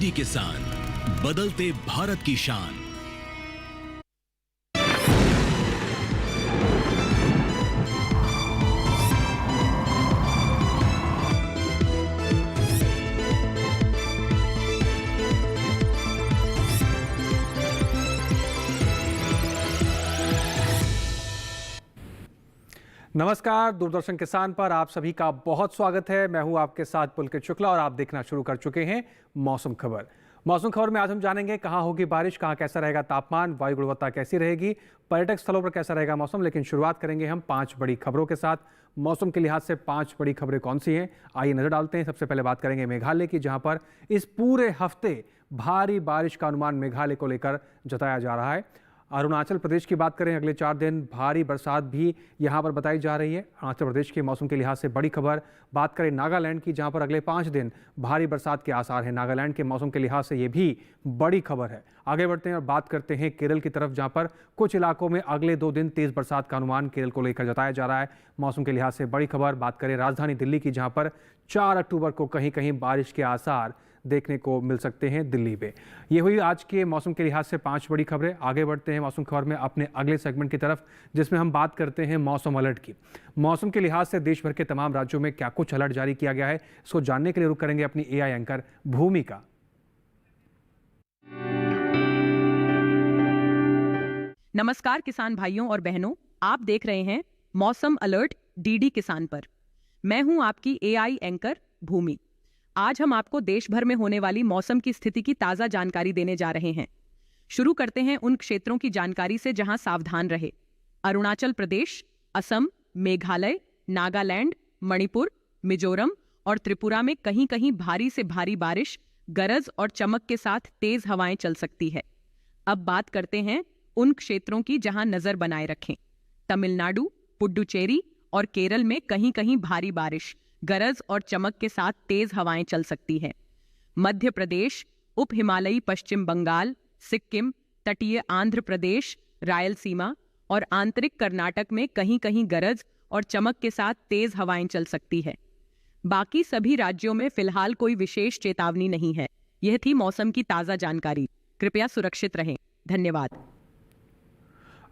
DD किसान, बदलते भारत की शान। नमस्कार, दूरदर्शन किसान पर आप सभी का बहुत स्वागत है। मैं हूं आपके साथ पुलकित शुक्ला और आप देखना शुरू कर चुके हैं मौसम खबर। मौसम खबर में आज हम जानेंगे कहां होगी बारिश, कहां कैसा रहेगा तापमान, वायु गुणवत्ता कैसी रहेगी, पर्यटक स्थलों पर कैसा रहेगा मौसम। लेकिन शुरुआत करेंगे हम 5 बड़ी खबरों के साथ। मौसम के लिहाज से 5 बड़ी खबरें कौन सी हैं, आइए नजर डालते हैं। सबसे पहले बात करेंगे मेघालय की, जहां पर इस पूरे हफ्ते भारी बारिश का अनुमान मेघालय को लेकर जताया जा रहा है। अरुणाचल प्रदेश की बात करें, अगले 4 दिन भारी बरसात भी यहां पर बताई जा रही है। अरुणाचल प्रदेश के मौसम के लिहाज से बड़ी खबर। बात करें नागालैंड की, जहां पर अगले 5 दिन भारी बरसात के आसार हैं। नागालैंड के मौसम के लिहाज से ये भी बड़ी खबर है। आगे बढ़ते हैं और बात करते हैं केरल की तरफ, जहां पर कुछ इलाकों में अगले 2 दिन तेज बरसात का अनुमान केरल को लेकर जताया जा रहा है। मौसम के लिहाज से बड़ी खबर। बात करें राजधानी दिल्ली की, जहां पर 4 अक्टूबर को कहीं कहीं बारिश के आसार देखने को मिल सकते हैं दिल्ली में। ये हुई आज के मौसम के लिहाज से 5 बड़ी खबरें। आगे बढ़ते हैं मौसम खबर में अपने अगले सेगमेंट की तरफ, जिसमें हम बात करते हैं मौसम अलर्ट की। मौसम के लिहाज से देश भर के तमाम राज्यों में क्या कुछ अलर्ट जारी किया गया है, इसको जानने के लिए रुक करेंगे अपनी एआई एंकर भूमि का। नमस्कार किसान भाइयों और बहनों, आप देख रहे हैं मौसम अलर्ट डीडी किसान पर। मैं हूं आपकी एआई एंकर भूमि। आज हम आपको देश भर में होने वाली मौसम की स्थिति की ताजा जानकारी देने जा रहे हैं। शुरू करते हैं उन क्षेत्रों की जानकारी से जहां सावधान रहे। अरुणाचल प्रदेश, असम, मेघालय, नागालैंड, मणिपुर, मिजोरम और त्रिपुरा में कहीं कहीं भारी से भारी बारिश, गरज और चमक के साथ तेज हवाएं चल सकती है। अब बात करते हैं उन क्षेत्रों की जहां नजर बनाए रखें। तमिलनाडु, पुडुचेरी और केरल में कहीं कहीं भारी बारिश, गरज और चमक के साथ तेज हवाएं चल सकती है। मध्य प्रदेश, उप हिमालयी पश्चिम बंगाल, सिक्किम, तटीय आंध्र प्रदेश, रायलसीमा और आंतरिक कर्नाटक में कहीं कहीं गरज और चमक के साथ तेज हवाएं चल सकती है। बाकी सभी राज्यों में फिलहाल कोई विशेष चेतावनी नहीं है। यह थी मौसम की ताजा जानकारी। कृपया सुरक्षित रहें। धन्यवाद।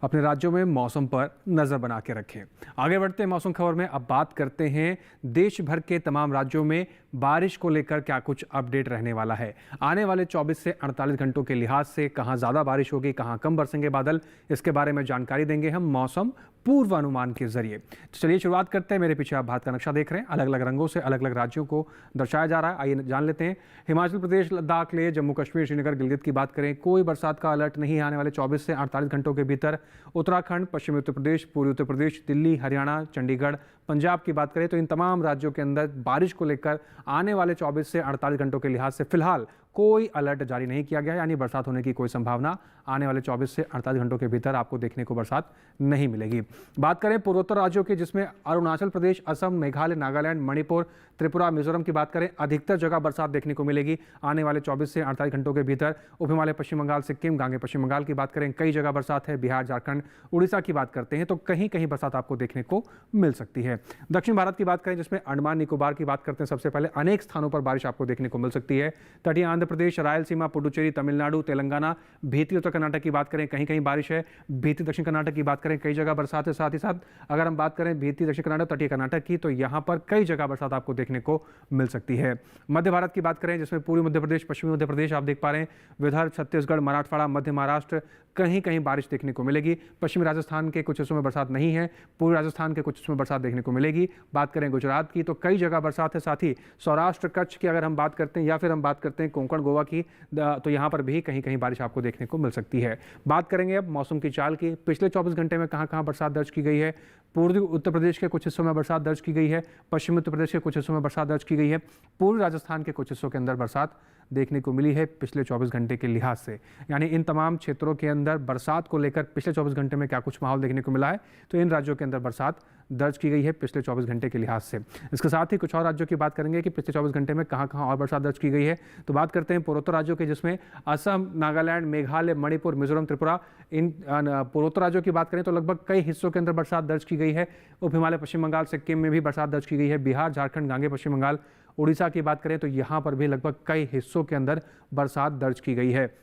अपने राज्यों में मौसम पर नजर बना के रखें। आगे बढ़ते हैं मौसम खबर में। अब बात करते हैं देश भर के तमाम राज्यों में बारिश को लेकर क्या कुछ अपडेट रहने वाला है। आने वाले 24 से 48 घंटों के लिहाज से कहां ज्यादा बारिश होगी, कहां कम बरसेंगे बादल, इसके बारे में जानकारी देंगे हम मौसम पूर्वानुमान के जरिए। तो चलिए शुरुआत करते हैं। मेरे पीछे आप भारत का नक्शा देख रहे हैं, अलग अलग रंगों से अलग अलग राज्यों को दर्शाया जा रहा है। आइए जान लेते हैं। हिमाचल प्रदेश, लद्दाख, लेह, जम्मू कश्मीर, श्रीनगर, गिलगित की बात करें, कोई बरसात का अलर्ट नहीं है आने वाले 24 से 48 घंटों के भीतर। उत्तराखंड, पश्चिमी उत्तर प्रदेश, पूर्वी उत्तर प्रदेश, दिल्ली, हरियाणा, चंडीगढ़, पंजाब की बात करें तो इन तमाम राज्यों के अंदर बारिश को लेकर आने वाले 24 से 48 घंटों के लिहाज से फिलहाल कोई अलर्ट जारी नहीं किया गया है, यानी बरसात होने की कोई संभावना आने वाले 24 से 48 घंटों के भीतर आपको देखने को बरसात नहीं मिलेगी। बात करें पूर्वोत्तर राज्यों की, जिसमें अरुणाचल प्रदेश, असम, मेघालय, नागालैंड, मणिपुर, त्रिपुरा, मिजोरम की बात करें, अधिकतर जगह बरसात देखने को मिलेगी आने वाले 24 से 48 घंटों के भीतर। उप हिमालय पश्चिम बंगाल, सिक्किम, गांगे पश्चिम बंगाल की बात करें, कई जगह बरसात है। बिहार, झारखंड, उड़ीसा की बात करते हैं तो कहीं कहीं बरसात आपको देखने को मिल सकती है। दक्षिण भारत की बात करें, जिसमें अंडमान निकोबार की बात करते हैं, सबसे पहले अनेक स्थानों पर बारिश आपको देखने को मिल सकती है। तटीय आंध्र प्रदेश, रायलसीमा, पुडुचेरी, तमिलनाडु, तेलंगाना, भीती उत्तर कर्नाटक की बात करें, कहीं कहीं बारिश है। भीती दक्षिण कर्नाटक की बात करें, कई जगह बरसात है। साथ ही साथ अगर हम बात करें भीती दक्षिण कर्नाटक, तटीय कर्नाटक की, तो यहां पर कई जगह बरसात आपको देखने को मिल सकती है। मध्य भारत की बात करें, जिसमें पूर्वी मध्य प्रदेश, पश्चिमी मध्य प्रदेश आप देख पा रहे हैं, विदर्भ, छत्तीसगढ़, मराठवाड़ा, मध्य महाराष्ट्र, कहीं कहीं बारिश देखने को मिलेगी। पश्चिमी राजस्थान के कुछ हिस्सों में बरसात नहीं है, पूर्वी राजस्थान के कुछ हिस्सों में बरसात देखने को मिलेगी। बात करें गुजरात की तो कई जगह बरसात है। साथ ही सौराष्ट्र, कच्छ की अगर हम बात करते हैं या फिर हम बात करते हैं कोंकण, गोवा की, तो यहाँ पर भी कहीं कहीं बारिश आपको देखने को मिल सकती है। बात करेंगे अब मौसम की चाल की। पिछले 24 घंटे में कहाँ कहाँ बरसात दर्ज की गई है। पूर्वी उत्तर प्रदेश के कुछ हिस्सों में बरसात दर्ज की गई है, पश्चिमी उत्तर प्रदेश के कुछ हिस्सों में बरसात दर्ज की गई है, पूर्वी राजस्थान के कुछ हिस्सों के अंदर बरसात देखने को मिली है पिछले 24 घंटे के लिहाज से। यानी इन तमाम क्षेत्रों के अंदर बरसात को लेकर पिछले 24 घंटे में क्या कुछ माहौल देखने को मिला है, तो इन राज्यों के अंदर बरसात दर्ज की गई है पिछले 24 घंटे के लिहाज से। इसके साथ ही कुछ और राज्यों की बात करेंगे कि पिछले 24 घंटे में कहाँ और बरसात दर्ज की गई है। तो बात करते हैं पूर्वोत्तर राज्यों के, जिसमें असम, नागालैंड, मेघालय, मणिपुर, मिजोरम, त्रिपुरा। इन पूर्वोत्तर राज्यों की बात करें तो लगभग कई हिस्सों के अंदर बरसात दर्ज की गई है। उप हिमालय, पश्चिम बंगाल, सिक्किम में भी बरसात दर्ज की गई है। बिहार, झारखंड, गांगे पश्चिम बंगाल, उड़ीसा की बात करें तो यहाँ पर भी लगभग कई हिस्सों के अंदर बरसात दर्ज की गई है।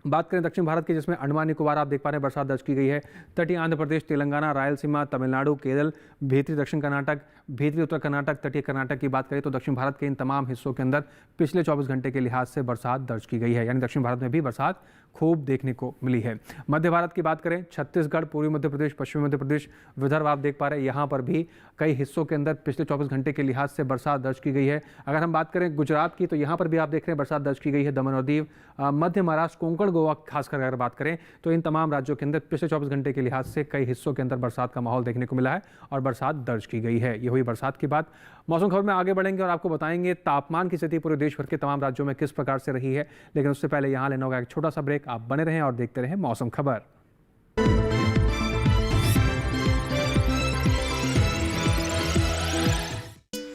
बात करें दक्षिण भारत की, जिसमें अंडमान निकोबार आप देख पा रहे हैं बरसात दर्ज की गई है। तटीय आंध्र प्रदेश, तेलंगाना, रायलसीमा, तमिलनाडु, केरल, भीतरी दक्षिण कर्नाटक, भीतरी उत्तर कर्नाटक, तटीय कर्नाटक की बात करें तो दक्षिण भारत के इन तमाम हिस्सों के अंदर पिछले 24 घंटे के लिहाज से बरसात दर्ज की गई है। यानी दक्षिण भारत में भी बरसात खूब देखने को मिली है। मध्य भारत की बात करें, छत्तीसगढ़, पूर्वी मध्य प्रदेश, पश्चिमी मध्य प्रदेश, विदर्भ आप देख पा रहे हैं, यहाँ पर भी कई हिस्सों के अंदर पिछले 24 घंटे के लिहाज से बरसात दर्ज की गई है। अगर हम बात करें गुजरात की, तो यहाँ पर भी आप देख रहे हैं बरसात दर्ज की गई है। दमन और दीव, मध्य महाराष्ट्र, कोंकण, गोवा खासकर अगर बात करें तो इन तमाम राज्यों के अंदर पिछले 24 घंटे के लिहाज से कई हिस्सों के अंदर बरसात का माहौल देखने को मिला है और बरसात दर्ज की गई है। ये हुई बरसात की बात। मौसम खबर में आगे बढ़ेंगे और आपको बताएंगे तापमान की स्थिति पूरे देश भर के तमाम राज्यों में किस प्रकार से रही है। लेकिन उससे पहले यहाँ लेना होगा एक छोटा सा ब्रेक। आप बने रहें और देखते रहें मौसम खबर।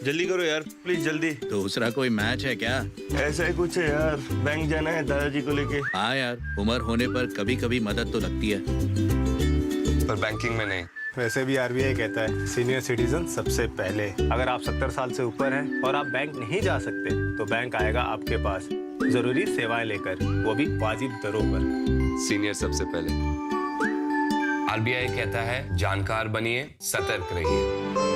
जल्दी करो यार, प्लीज जल्दी। दूसरा कोई मैच है क्या? ऐसा ही कुछ है यार, बैंक जाना है दादाजी को लेके। हाँ यार, उम्र होने पर कभी कभी मदद तो लगती है, पर बैंकिंग में नहीं। वैसे भी आरबीआई कहता है सीनियर सिटीजन सबसे पहले। अगर आप 70 साल से ऊपर हैं और आप बैंक नहीं जा सकते तो बैंक आएगा आपके पास जरूरी सेवाएं लेकर, वो भी वाजिब दरों पर। सीनियर सबसे पहले। आरबीआई कहता है जानकार बनिए, सतर्क रहिए।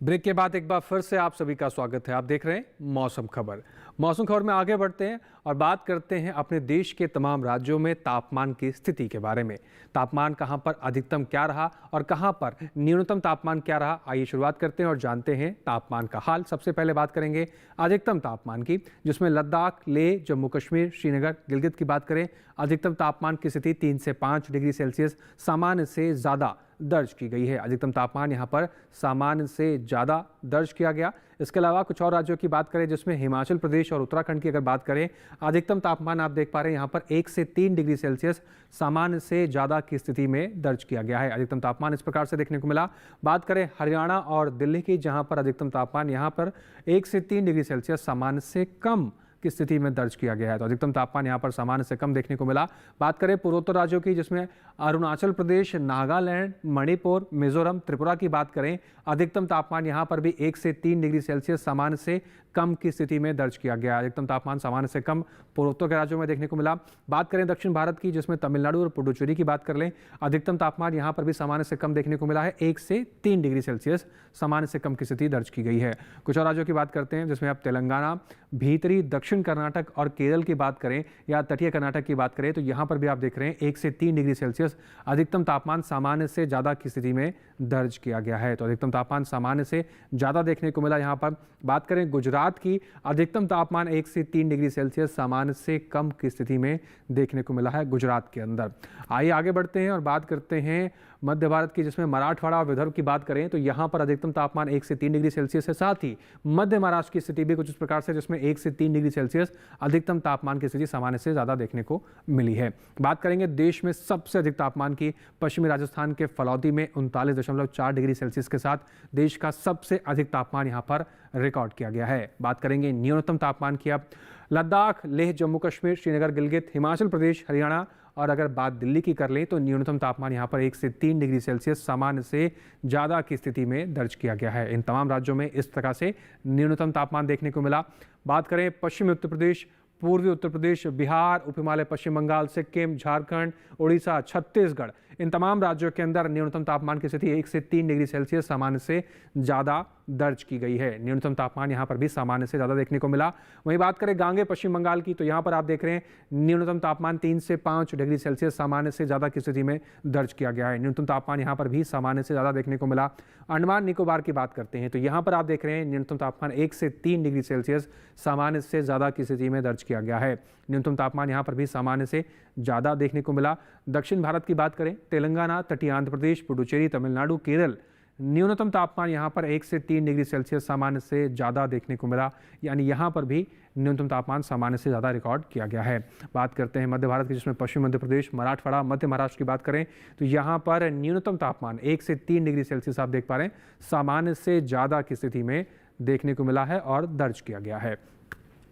ब्रेक के बाद एक बार फिर से आप सभी का स्वागत है। आप देख रहे हैं मौसम खबर। मौसम खबर में आगे बढ़ते हैं और बात करते हैं अपने देश के तमाम राज्यों में तापमान की स्थिति के बारे में। तापमान कहां पर अधिकतम क्या रहा और कहां पर न्यूनतम तापमान क्या रहा, आइए शुरुआत करते हैं और जानते हैं तापमान का हाल। सबसे पहले बात करेंगे अधिकतम तापमान की, जिसमें लद्दाख, लेह, जम्मू कश्मीर, श्रीनगर, गिलगित की बात करें। अधिकतम तापमान की स्थिति 3 से 5 डिग्री सेल्सियस सामान्य से ज़्यादा दर्ज की गई है। अधिकतम तापमान यहाँ पर सामान्य से ज़्यादा दर्ज किया गया। इसके अलावा कुछ और राज्यों की बात करें, जिसमें हिमाचल प्रदेश और उत्तराखंड की अगर बात करें, अधिकतम तापमान आप देख पा रहे हैं यहाँ पर 1 से 3 डिग्री सेल्सियस सामान्य से ज़्यादा की स्थिति में दर्ज किया गया है। अधिकतम तापमान इस प्रकार से देखने को मिला। बात करें हरियाणा और दिल्ली की, जहाँ पर अधिकतम तापमान यहाँ पर 1 से 3 डिग्री सेल्सियस सामान्य से कम की स्थिति में दर्ज किया गया है। तो अधिकतम तापमान यहाँ पर सामान्य से कम देखने को मिला। बात करें पूर्वोत्तर राज्यों की, जिसमें अरुणाचल प्रदेश, नागालैंड, मणिपुर, मिजोरम, त्रिपुरा की बात करें, अधिकतम तापमान यहाँ पर भी 1 से 3 डिग्री सेल्सियस सामान्य से कम की स्थिति में दर्ज किया गया। अधिकतम तापमान सामान्य से कम पूर्वोत्तर के राज्यों में देखने को मिला। बात करें दक्षिण भारत की, जिसमें तमिलनाडु और पुडुचेरी की बात कर लें, अधिकतम तापमान यहाँ पर भी सामान्य से कम देखने को मिला है। 1 से 3 डिग्री सेल्सियस सामान्य से कम की स्थिति दर्ज की गई है। कुछ और राज्यों की बात करते हैं, जिसमें अब तेलंगाना, भीतरी दक्षिण कर्नाटक और केरल की बात करें या तटीय कर्नाटक की बात करें, तो यहाँ पर भी आप देख रहे हैं 1 से 3 डिग्री सेल्सियस अधिकतम तापमान सामान्य से ज़्यादा की स्थिति में दर्ज किया गया है। तो अधिकतम तापमान सामान्य से ज़्यादा देखने को मिला यहाँ पर। बात करें गुजरात की, अधिकतम तापमान 1 से 3 डिग्री सेल्सियस सामान्य से कम की स्थिति में देखने को मिला है गुजरात के अंदर। आइए आगे बढ़ते हैं और बात करते हैं मध्य भारत की, जिसमें मराठवाड़ा और विदर्भ की बात करें तो यहाँ पर अधिकतम तापमान 1 से 3 डिग्री सेल्सियस है। साथ ही मध्य महाराष्ट्र की स्थिति भी कुछ इस प्रकार से, जिसमें 1 से 3 डिग्री सेल्सियस अधिकतम तापमान की स्थिति सामान्य से ज़्यादा देखने को मिली है। बात करेंगे देश में सबसे अधिक तापमान की, पश्चिमी राजस्थान के फलौदी में 39.4 डिग्री सेल्सियस के साथ देश का सबसे अधिक तापमान यहाँ पर रिकॉर्ड किया गया है। बात करेंगे न्यूनतम तापमान की, अब लद्दाख, लेह, जम्मू कश्मीर, श्रीनगर, गिलगित, हिमाचल प्रदेश, हरियाणा और अगर बात दिल्ली की कर लें तो न्यूनतम तापमान यहाँ पर 1 से 3 डिग्री सेल्सियस सामान्य से ज़्यादा की स्थिति में दर्ज किया गया है। इन तमाम राज्यों में इस प्रकार से न्यूनतम तापमान देखने को मिला। बात करें पश्चिमी उत्तर प्रदेश, पूर्वी उत्तर प्रदेश, बिहार, उप हिमालय पश्चिम बंगाल, सिक्किम, झारखंड, उड़ीसा, छत्तीसगढ़, इन तमाम राज्यों के अंदर न्यूनतम तापमान की स्थिति 1 से 3 डिग्री सेल्सियस सामान्य से ज़्यादा दर्ज की गई है। न्यूनतम तापमान यहाँ पर भी सामान्य से ज़्यादा देखने को मिला। वहीं बात करें गांगे पश्चिम बंगाल की, तो यहाँ पर आप देख रहे हैं न्यूनतम तापमान 3 से 5 डिग्री सेल्सियस सामान्य से ज़्यादा की स्थिति में दर्ज किया गया है। न्यूनतम तापमान यहाँ पर भी सामान्य से ज़्यादा देखने को मिला। अंडमान निकोबार की बात करते हैं तो यहाँ पर आप देख रहे हैं न्यूनतम तापमान 1 से 3 डिग्री सेल्सियस सामान्य से ज़्यादा की स्थिति में दर्ज किया गया है। न्यूनतम तापमान यहाँ पर भी सामान्य से ज़्यादा देखने को मिला। दक्षिण भारत की बात करें, तेलंगाना, तटीय आंध्र प्रदेश, पुडुचेरी, तमिलनाडु, केरल, न्यूनतम तापमान यहाँ पर 1 से 3 डिग्री सेल्सियस सामान्य से ज़्यादा देखने को मिला, यानी यहाँ पर भी न्यूनतम तापमान सामान्य से ज़्यादा रिकॉर्ड किया गया है। बात करते हैं मध्य भारत की, जिसमें पश्चिम मध्य प्रदेश, मराठवाड़ा, मध्य महाराष्ट्र की बात करें तो यहाँ पर न्यूनतम तापमान 1 से 3 डिग्री सेल्सियस आप देख पा रहे हैं सामान्य से ज़्यादा की स्थिति में देखने को मिला है और दर्ज किया गया है।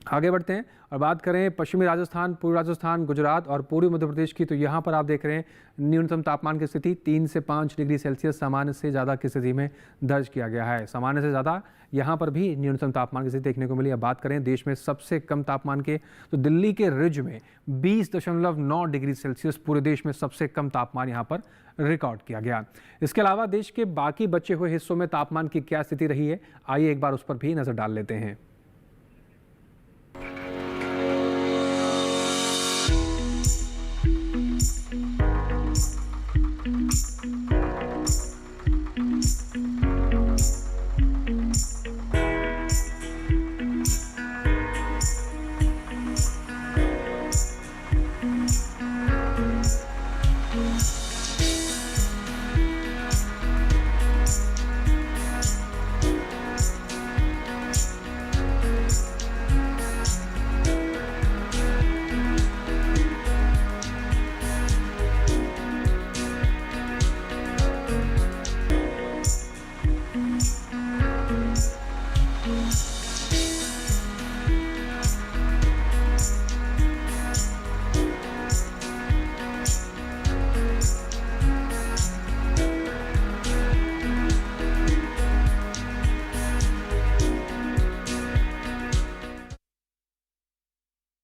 आगे बढ़ते हैं और बात करें पश्चिमी राजस्थान, पूर्वी राजस्थान, गुजरात और पूर्वी मध्य प्रदेश की, तो यहाँ पर आप देख रहे हैं न्यूनतम तापमान की स्थिति 3 से 5 डिग्री सेल्सियस सामान्य से ज़्यादा की स्थिति में दर्ज किया गया है। सामान्य से ज़्यादा यहाँ पर भी न्यूनतम तापमान की स्थिति देखने को मिली। अब बात करें देश में सबसे कम तापमान के, तो दिल्ली के रिज में 20.9 डिग्री सेल्सियस पूरे देश में सबसे कम तापमान यहाँ पर रिकॉर्ड किया गया। इसके अलावा देश के बाकी बचे हुए हिस्सों में तापमान की क्या स्थिति रही है, आइए एक बार उस पर भी नज़र डाल लेते हैं।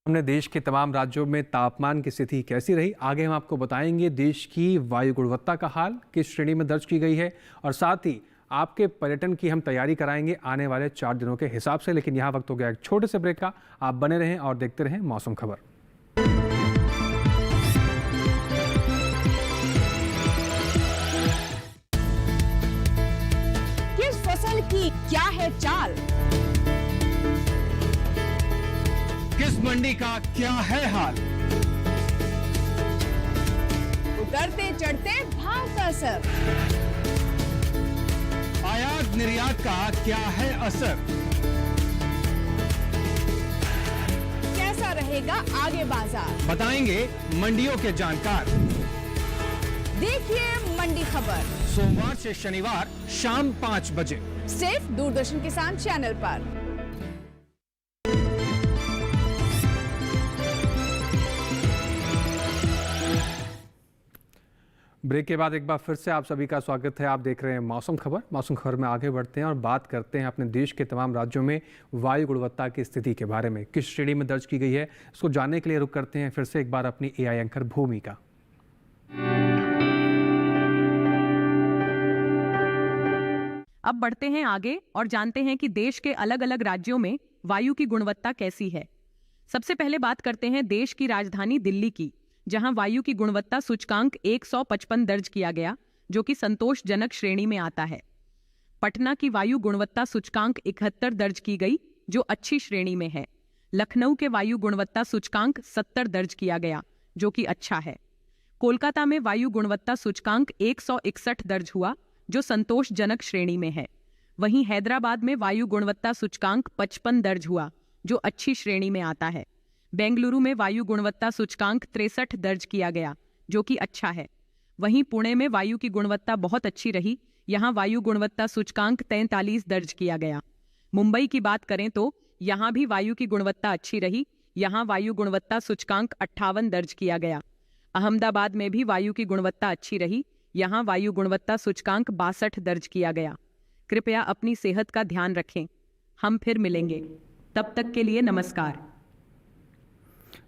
हमने देश के तमाम राज्यों में तापमान की स्थिति कैसी रही, आगे हम आपको बताएंगे देश की वायु गुणवत्ता का हाल किस श्रेणी में दर्ज की गई है और साथ ही आपके पर्यटन की हम तैयारी कराएंगे आने वाले 4 दिनों के हिसाब से। लेकिन यहाँ वक्त हो गया एक छोटे से ब्रेक का, आप बने रहें और देखते रहें मौसम खबर। किस फसल की क्या है चाल, किस मंडी का क्या है हाल, उतरते चढ़ते भाव का असर, आयात निर्यात का क्या है असर, कैसा रहेगा आगे बाजार, बताएंगे मंडियों के जानकार। देखिए मंडी खबर सोमवार से शनिवार शाम 5 बजे सिर्फ दूरदर्शन किसान चैनल पर। ब्रेक के बाद एक बार फिर से आप सभी का स्वागत है। आप देख रहे हैं मौसम खबर। मौसम खबर में आगे बढ़ते हैं और बात करते हैं अपने देश के तमाम राज्यों में वायु गुणवत्ता की स्थिति के बारे में, किस श्रेणी में दर्ज की गई है। इसको जानने के लिए रुक करते हैं फिर से एक बार अपनी एआई एंकर भूमि का। अब बढ़ते हैं आगे और जानते हैं कि देश के अलग अलग राज्यों में वायु की गुणवत्ता कैसी है। सबसे पहले बात करते हैं देश की राजधानी दिल्ली की, जहां वायु की गुणवत्ता सूचकांक 155 दर्ज किया गया, जो कि संतोषजनक श्रेणी में आता है। पटना की वायु गुणवत्ता सूचकांक 71 दर्ज की गई, जो अच्छी श्रेणी में है। लखनऊ के वायु गुणवत्ता सूचकांक 70 दर्ज किया गया, जो कि अच्छा है। कोलकाता में वायु गुणवत्ता सूचकांक 161 दर्ज हुआ, जो संतोषजनक श्रेणी में है। वहीं हैदराबाद में वायु गुणवत्ता सूचकांक 55 दर्ज हुआ, जो अच्छी श्रेणी में आता है। बेंगलुरु में वायु गुणवत्ता सूचकांक 63 दर्ज किया गया, जो कि अच्छा है। वहीं पुणे में वायु की गुणवत्ता बहुत अच्छी रही, यहाँ वायु गुणवत्ता सूचकांक 43 दर्ज किया गया। मुंबई की बात करें तो यहाँ भी वायु की गुणवत्ता अच्छी रही, यहाँ वायु गुणवत्ता सूचकांक 58 दर्ज किया गया। अहमदाबाद में भी वायु की गुणवत्ता अच्छी रही, यहाँ वायु गुणवत्ता सूचकांक 62 दर्ज किया गया। कृपया अपनी सेहत का ध्यान रखें। हम फिर मिलेंगे, तब तक के लिए नमस्कार।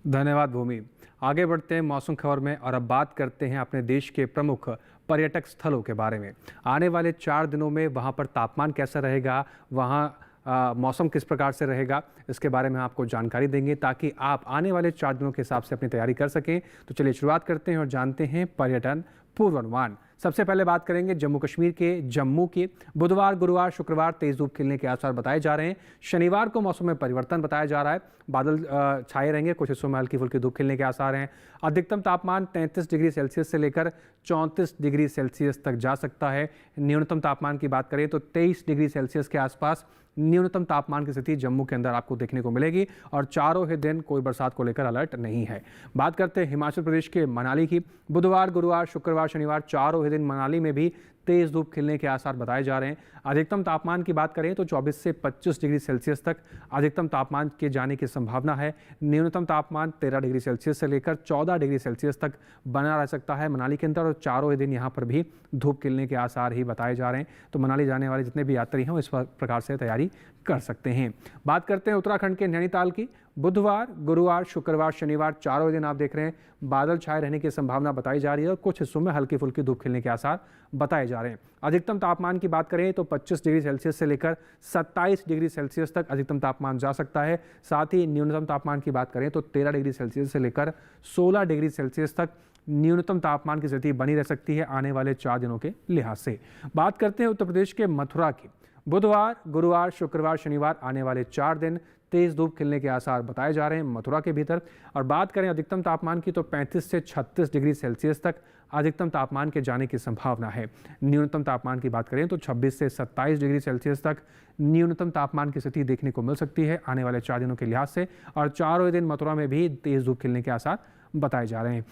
धन्यवाद भूमि। आगे बढ़ते हैं मौसम खबर में और अब बात करते हैं अपने देश के प्रमुख पर्यटक स्थलों के बारे में। आने वाले 4 दिनों में वहां पर तापमान कैसा रहेगा, वहां मौसम किस प्रकार से रहेगा, इसके बारे में आपको जानकारी देंगे ताकि आप आने वाले 4 दिनों के हिसाब से अपनी तैयारी कर सकें। तो चलिए शुरुआत करते हैं और जानते हैं पर्यटन पूर्वानुमान। सबसे पहले बात करेंगे जम्मू कश्मीर के जम्मू की। बुधवार, गुरुवार, शुक्रवार तेज धूप खिलने के आसार बताए जा रहे हैं। शनिवार को मौसम में परिवर्तन बताया जा रहा है, बादल छाए रहेंगे, कुछ हिस्सों में हल्की फुल्की धूप खिलने के आसार हैं। अधिकतम तापमान 33 डिग्री सेल्सियस से लेकर 34 डिग्री सेल्सियस तक जा सकता है। न्यूनतम तापमान की बात करें तो 23 डिग्री सेल्सियस के आसपास न्यूनतम तापमान की स्थिति जम्मू के अंदर आपको देखने को मिलेगी और चारों ही दिन कोई बरसात को लेकर अलर्ट नहीं है। बात करते हैं हिमाचल प्रदेश के मनाली की। बुधवार, गुरुवार, शुक्रवार, शनिवार चारों ही दिन मनाली में भी तेज धूप खिलने के आसार बताए जा रहे हैं। अधिकतम तापमान की बात करें तो 24 से 25 डिग्री सेल्सियस तक अधिकतम तापमान के जाने की संभावना है। न्यूनतम तापमान 13 डिग्री सेल्सियस से लेकर 14 डिग्री सेल्सियस तक बना रह सकता है मनाली के अंदर और चारों ही दिन यहाँ पर भी धूप खिलने के आसार ही बताए जा रहे हैं। तो मनाली जाने वाले जितने भी यात्री हैं वो इस प्रकार से तैयारी कर सकते हैं। बात करते हैं उत्तराखंड के नैनीताल की। बुधवार, गुरुवार, शुक्रवार, शनिवार चारों दिन आप देख रहे हैं बादल छाए रहने की संभावना बताई जा रही है और कुछ हिस्सों में हल्की फुल्की धूप खिलने के आसार बताए जा रहे हैं। अधिकतम तापमान की बात करें तो 25 डिग्री सेल्सियस से लेकर 27 डिग्री सेल्सियस तक अधिकतम तापमान जा सकता है। साथ ही न्यूनतम तापमान की बात करें तो 13 डिग्री सेल्सियस से लेकर 16 डिग्री सेल्सियस तक न्यूनतम तापमान की स्थिति बनी रह सकती है आने वाले 4 दिनों के लिहाज से। बात करते हैं उत्तर प्रदेश के मथुरा की। बुधवार, गुरुवार, शुक्रवार, शनिवार आने वाले 4 दिन तेज धूप खिलने के आसार बताए जा रहे हैं मथुरा के भीतर। और बात करें अधिकतम तापमान की तो 35 से 36 डिग्री सेल्सियस तक अधिकतम तापमान के जाने की संभावना है। न्यूनतम तापमान की बात करें तो 26 से 27 डिग्री सेल्सियस तक न्यूनतम तापमान की स्थिति देखने को मिल सकती है आने वाले 4 दिनों के लिहाज से और चारों दिन मथुरा में भी तेज धूप खिलने के आसार बताए जा रहे हैं।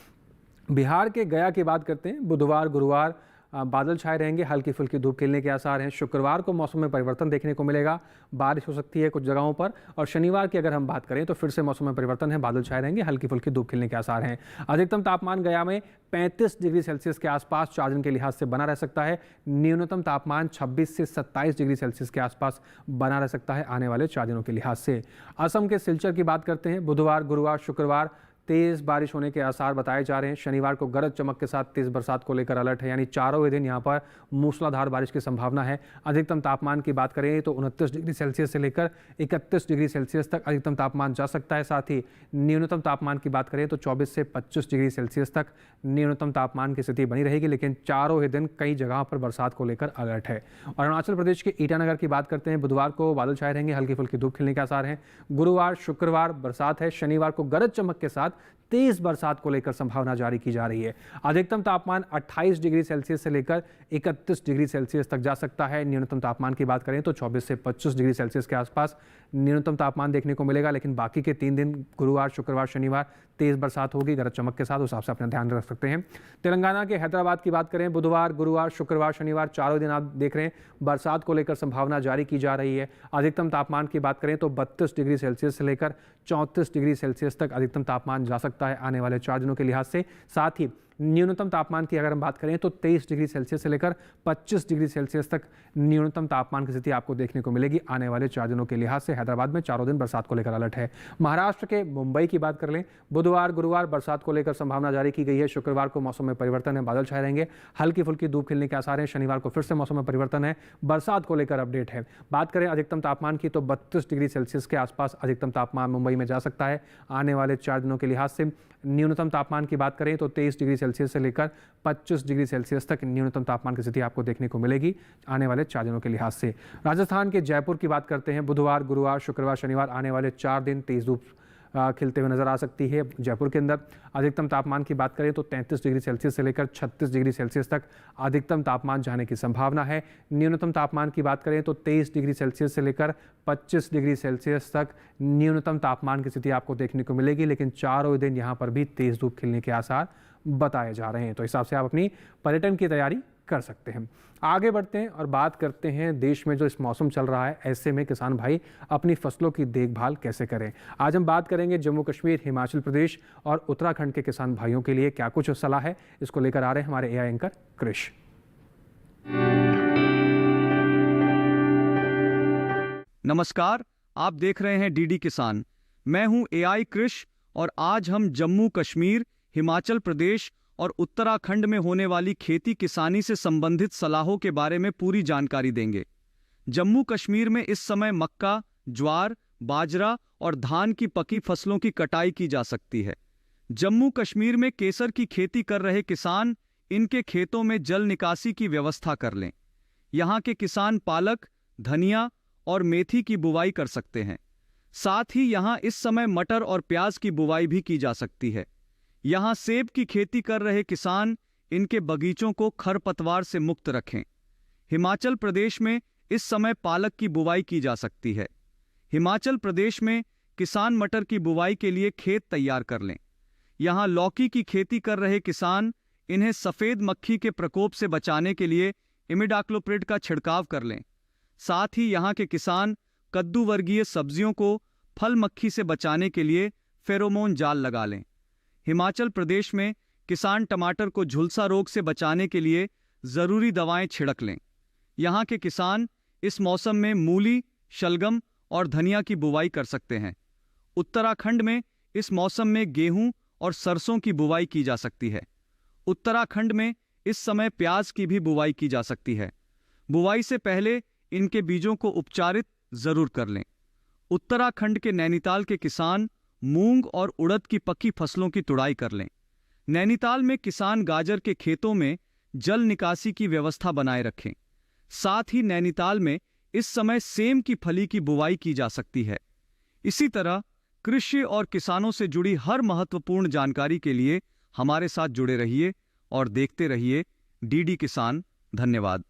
बिहार के गया की बात करते हैं। बुधवार, गुरुवार बादल छाए रहेंगे, हल्की फुल्की धूप खिलने के आसार हैं। शुक्रवार को मौसम में परिवर्तन देखने को मिलेगा, बारिश हो सकती है कुछ जगहों पर। और शनिवार की अगर हम बात करें तो फिर से मौसम में परिवर्तन है, बादल छाए रहेंगे, हल्की फुल्की धूप खिलने के आसार हैं। अधिकतम तापमान गया में 35 डिग्री सेल्सियस के आसपास 4 दिन के लिहाज से बना रह सकता है। न्यूनतम तापमान 26 से 27 डिग्री सेल्सियस के आसपास बना रह सकता है आने वाले 4 दिनों के लिहाज से। असम के सिलचर की बात करते हैं। बुधवार, गुरुवार, शुक्रवार तेज बारिश होने के आसार बताए जा रहे हैं। शनिवार को गरज चमक के साथ तेज बरसात को लेकर अलर्ट है, यानी चारों ही दिन यहाँ पर मूसलाधार बारिश की संभावना है। अधिकतम तापमान की बात करें तो 29 डिग्री सेल्सियस से लेकर 31 डिग्री सेल्सियस तक अधिकतम तापमान जा सकता है। साथ ही न्यूनतम तापमान की बात करें तो 24 से 25 डिग्री सेल्सियस तक न्यूनतम तापमान की स्थिति बनी रहेगी, लेकिन चारों ही दिन कई जगहों पर बरसात को लेकर अलर्ट है। और अरुणाचल प्रदेश के ईटानगर की बात करते हैं। बुधवार को बादल छाए रहेंगे, हल्की फुल्की धूप खिलने के आसार हैं। गुरुवार, शुक्रवार बरसात है। शनिवार को गरज चमक के साथ तेज बरसात को लेकर संभावना जारी की जा रही है। अधिकतम तापमान 28 डिग्री सेल्सियस से लेकर 31 डिग्री सेल्सियस तक जा सकता है। न्यूनतम तापमान की बात करें तो 24 से 25 डिग्री सेल्सियस के आसपास न्यूनतम तापमान देखने को मिलेगा, लेकिन बाकी के 3 दिन गुरुवार, शुक्रवार, शनिवार तेज बरसात होगी गरज चमक के साथ, उस हिसाब से अपना ध्यान रख सकते हैं। तेलंगाना के हैदराबाद की बात करें। बुधवार, गुरुवार, शुक्रवार, शनिवार चारों दिन आप देख रहे हैं बरसात को लेकर संभावना जारी की जा रही है। अधिकतम तापमान की बात करें तो 32 डिग्री सेल्सियस से लेकर 34 डिग्री सेल्सियस तक अधिकतम तापमान जा सकता है आने वाले 4 दिनों के लिहाज से। साथ ही न्यूनतम तापमान की अगर हम बात करें तो 23 डिग्री सेल्सियस से लेकर 25 डिग्री सेल्सियस तक न्यूनतम तापमान की स्थिति आपको देखने को मिलेगी आने वाले 4 दिनों के लिहाज से। हैदराबाद में चारों दिन बरसात को लेकर अलर्ट है। महाराष्ट्र के मुंबई की बात कर लें। बुधवार, गुरुवार बरसात को लेकर संभावना जारी की गई है। शुक्रवार को मौसम में परिवर्तन है, बादल छाए रहेंगे, हल्की फुल्की धूप खिलने के आसार हैं। शनिवार को फिर से मौसम में परिवर्तन है, बरसात को लेकर अपडेट है। बात करें अधिकतम तापमान की तो 32 डिग्री सेल्सियस के आसपास अधिकतम तापमान मुंबई में जा सकता है आने वाले 4 दिनों के लिहाज से। न्यूनतम तापमान की बात करें तो 23 डिग्री सेल्सियस से लेकर 25 डिग्री सेल्सियस तक न्यूनतम तापमान की स्थिति आपको देखने को मिलेगी आने वाले 4 दिनों के लिहाज से। राजस्थान के जयपुर की बात करते हैं। बुधवार, गुरुवार, शुक्रवार, शनिवार आने वाले 4 दिन तेज धूप खिलते हुए नजर आ सकती है जयपुर के अंदर। अधिकतम तापमान की बात करें तो 33 डिग्री सेल्सियस से लेकर 36 डिग्री सेल्सियस तक अधिकतम तापमान जाने की संभावना है। न्यूनतम तापमान की बात करें तो 23 डिग्री सेल्सियस से लेकर 25 डिग्री सेल्सियस तक न्यूनतम तापमान की स्थिति आपको देखने को मिलेगी, लेकिन चारों दिन यहाँ पर भी तेज धूप खिलने के आसार बताए जा रहे हैं। तो इस हिसाब से आप अपनी पर्यटन की तैयारी कर सकते हैं। आगे बढ़ते हैं और बात करते हैं देश में जो इस मौसम चल रहा है, ऐसे में किसान भाई अपनी फसलों की देखभाल कैसे करें। आज हम बात करेंगे जम्मू कश्मीर, हिमाचल प्रदेश और उत्तराखंड के किसान भाइयों के लिए क्या कुछ सलाह है, इसको लेकर आ रहे हैं हमारे एआई एंकर कृष। नमस्कार, आप देख रहे हैं डीडी किसान। मैं हूं एआई कृष और आज हम जम्मू कश्मीर, हिमाचल प्रदेश और उत्तराखंड में होने वाली खेती किसानी से संबंधित सलाहों के बारे में पूरी जानकारी देंगे। जम्मू कश्मीर में इस समय मक्का, ज्वार, बाजरा और धान की पकी फसलों की कटाई की जा सकती है। जम्मू कश्मीर में केसर की खेती कर रहे किसान इनके खेतों में जल निकासी की व्यवस्था कर लें। यहाँ के किसान पालक, धनिया और मेथी की बुवाई कर सकते हैं। साथ ही यहाँ इस समय मटर और प्याज की बुवाई भी की जा सकती है। यहाँ सेब की खेती कर रहे किसान इनके बगीचों को खरपतवार से मुक्त रखें। हिमाचल प्रदेश में इस समय पालक की बुवाई की जा सकती है। हिमाचल प्रदेश में किसान मटर की बुवाई के लिए खेत तैयार कर लें। यहाँ लौकी की खेती कर रहे किसान इन्हें सफेद मक्खी के प्रकोप से बचाने के लिए इमिडाक्लोप्रिड का छिड़काव कर लें। साथ ही यहाँ के किसान कद्दू वर्गीय सब्जियों को फल मक्खी से बचाने के लिए फेरोमोन जाल लगा लें। हिमाचल प्रदेश में किसान टमाटर को झुलसा रोग से बचाने के लिए जरूरी दवाएं छिड़क लें। यहाँ के किसान इस मौसम में मूली, शलगम और धनिया की बुवाई कर सकते हैं। उत्तराखंड में इस मौसम में गेहूं और सरसों की बुवाई की जा सकती है। उत्तराखंड में इस समय प्याज की भी बुवाई की जा सकती है। बुवाई से पहले इनके बीजों को उपचारित जरूर कर लें। उत्तराखंड के नैनीताल के किसान मूंग और उड़द की पकी फसलों की तुड़ाई कर लें। नैनीताल में किसान गाजर के खेतों में जल निकासी की व्यवस्था बनाए रखें। साथ ही नैनीताल में इस समय सेम की फली की बुवाई की जा सकती है। इसी तरह कृषि और किसानों से जुड़ी हर महत्वपूर्ण जानकारी के लिए हमारे साथ जुड़े रहिए और देखते रहिए डीडी किसान। धन्यवाद।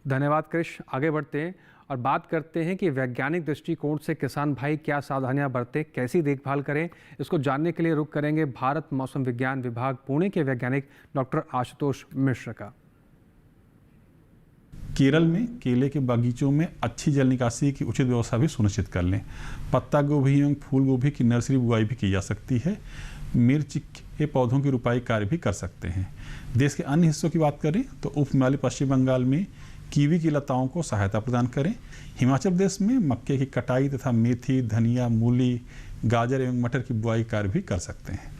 धन्यवाद कृष। आगे बढ़ते हैं और बात करते हैं कि वैज्ञानिक दृष्टिकोण से किसान भाई क्या सावधानियां बरतें, कैसी देखभाल करें। इसको जानने के लिए रुख करेंगे भारत मौसम विज्ञान विभाग पुणे के वैज्ञानिक डॉक्टर आशुतोष मिश्र का। केरल में केले के बागीचों में अच्छी जल निकासी की उचित व्यवस्था भी सुनिश्चित कर लें। पत्ता गोभी एवं फूल गोभी की नर्सरी बुआई भी की जा सकती है। मिर्च के पौधों की रुपाई कार्य भी कर सकते हैं। देश के अन्य हिस्सों की बात करें तो उप हिमालय पश्चिम बंगाल में कीवी की लताओं को सहायता प्रदान करें। हिमाचल प्रदेश में मक्के की कटाई तथा मेथी, धनिया, मूली, गाजर एवं मटर की बुआई कार्य भी कर सकते हैं।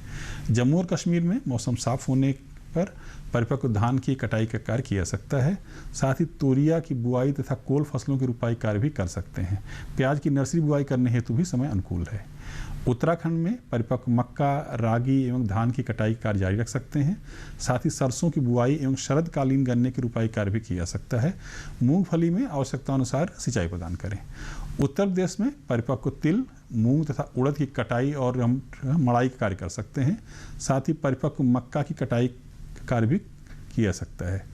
जम्मू और कश्मीर में मौसम साफ होने पर परिपक्व धान की कटाई का कार्य किया जा सकता है। साथ ही तोरिया की बुआई तथा कोल फसलों की रुपाई कार्य भी कर सकते हैं। प्याज की नर्सरी बुआई करने हेतु भी समय अनुकूल है। उत्तराखंड में परिपक्व मक्का, रागी एवं धान की कटाई कार्य जारी रख सकते हैं। साथ ही सरसों की बुआई एवं शरदकालीन गन्ने की रुपाई कार्य भी किया जा सकता है। मूंगफली में आवश्यकतानुसार सिंचाई प्रदान करें। उत्तर प्रदेश में परिपक्व तिल, मूंग तथा उड़द की कटाई और मड़ाई कार्य कर सकते हैं। साथ ही परिपक्व मक्का की कटाई कार्य भी किया जा सकता है।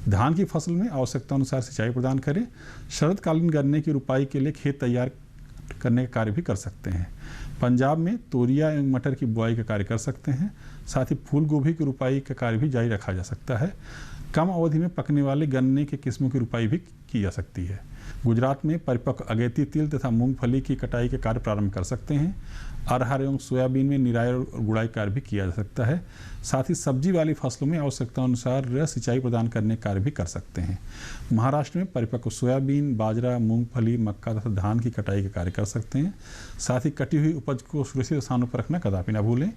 धान की फसल में आवश्यकतानुसार सिंचाई प्रदान करें। शरदकालीन गन्ने की रुपाई के लिए खेत तैयार करने का कार्य भी कर सकते हैं। पंजाब में तोरिया एवं मटर की बुआई का कार्य कर सकते हैं। साथ ही फूल गोभी की रुपाई का कार्य भी जारी रखा जा सकता है। कम अवधि में पकने वाले गन्ने के किस्मों की रुपाई भी की जा सकती है। गुजरात में परिपक्व अगेती तिल तथा मूंगफली की कटाई के कार्य प्रारंभ कर सकते हैं। अरहर एवं सोयाबीन में निराई और गुड़ाई कार्य भी किया जा सकता है। साथ ही सब्जी वाली फसलों में आवश्यकतानुसार सिंचाई प्रदान करने कार्य भी कर सकते हैं। महाराष्ट्र में परिपक्व सोयाबीन, बाजरा, मूंगफली, मक्का तथा धान की कटाई के कार्य कर सकते हैं। साथ ही कटी हुई उपज को सुरक्षित स्थानों पर रखना कदापि न भूलें।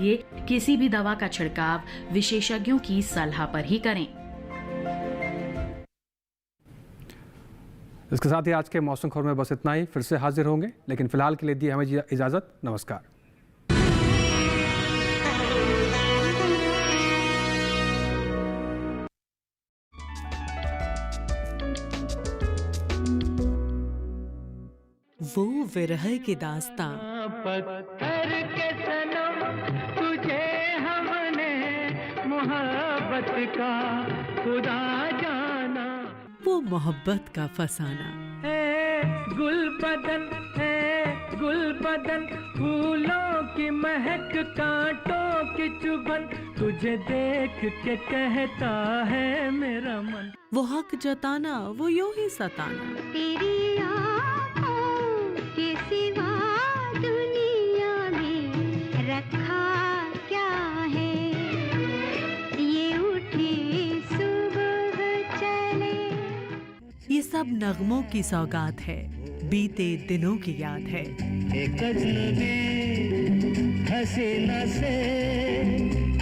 लिए किसी भी दवा का छिड़काव विशेषज्ञों की सलाह पर ही करें। इसके साथ ही आज के मौसम खबर में बस इतना ही। फिर से हाजिर होंगे, लेकिन फिलहाल के लिए दी हमें इजाजत। नमस्कार। वो विरह की दास्तां, पत्थर के सनम तुझे हमने मोहब्बत का खुदा जाना, वो मोहब्बत का फसाना, गुल बदन फूलों की महक कांटों की चुभन, तुझे देख के कहता है मेरा मन, वो हक जताना वो यूं ही सताना, तेरी के सिवा दुनिया में रखा क्या है, ये उठी सुबह चले। ये सब नगमों की सौगात है, बीते दिनों की याद है। एक अजनबी हसीना से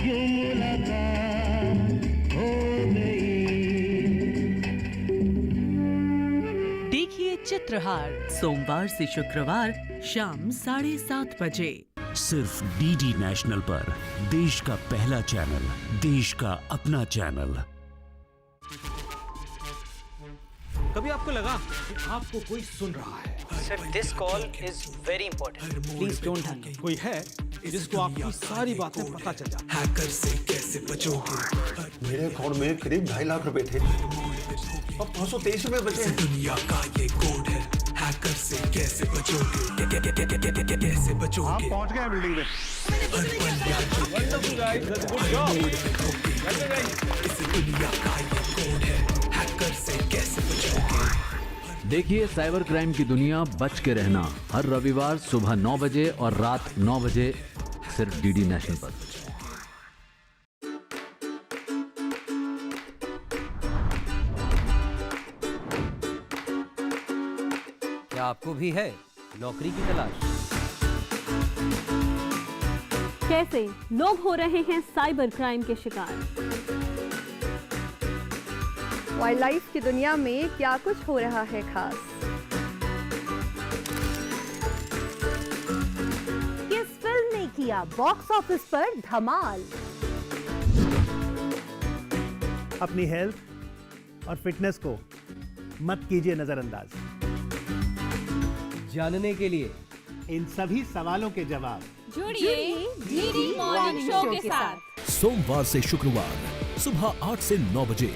यूं मुलाकात हो गई। देखिए चित्रहार सोमवार से शुक्रवार शाम 7:30 बजे सिर्फ डीडी नेशनल पर, देश का पहला चैनल, देश का अपना चैनल। कभी आपको लगा कि आपको कोई सुन रहा है? Sir, this call is very important, please don't hang it. कोई है जिसको आपकी सारी बातें पता चल जाए। हैकर से कैसे बचोगे? मेरे अकाउंट में करीब 2.5 लाख रुपए थे, अब 523 रुपए बचे हैं। दुनिया का ये कोड है, हैकर से कैसे बचोगे? कैसे बचोगे? आप पहुंच गए बिल्डिंग में। इस दुनिया का ये कोड है, हैकर से कैसे बचोगे? देखिए साइबर क्राइम की दुनिया, बच के रहना, हर रविवार सुबह 9 बजे और रात 9 बजे सिर्फ डीडी नेशनल पर। क्या आपको भी है नौकरी की तलाश? कैसे लोग हो रहे हैं साइबर क्राइम के शिकार? वाइल्ड लाइफ की दुनिया में क्या कुछ हो रहा है खास? किस फिल्म ने किया बॉक्स ऑफिस पर धमाल? अपनी हेल्थ और फिटनेस को मत कीजिए नजरअंदाज। जानने के लिए इन सभी सवालों के जवाब जुड़िए डीडी मॉर्निंग शो के साथ सोमवार से शुक्रवार सुबह 8 से 9 बजे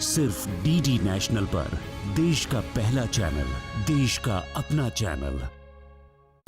सिर्फ डीडी नेशनल पर, देश का पहला चैनल, देश का अपना चैनल।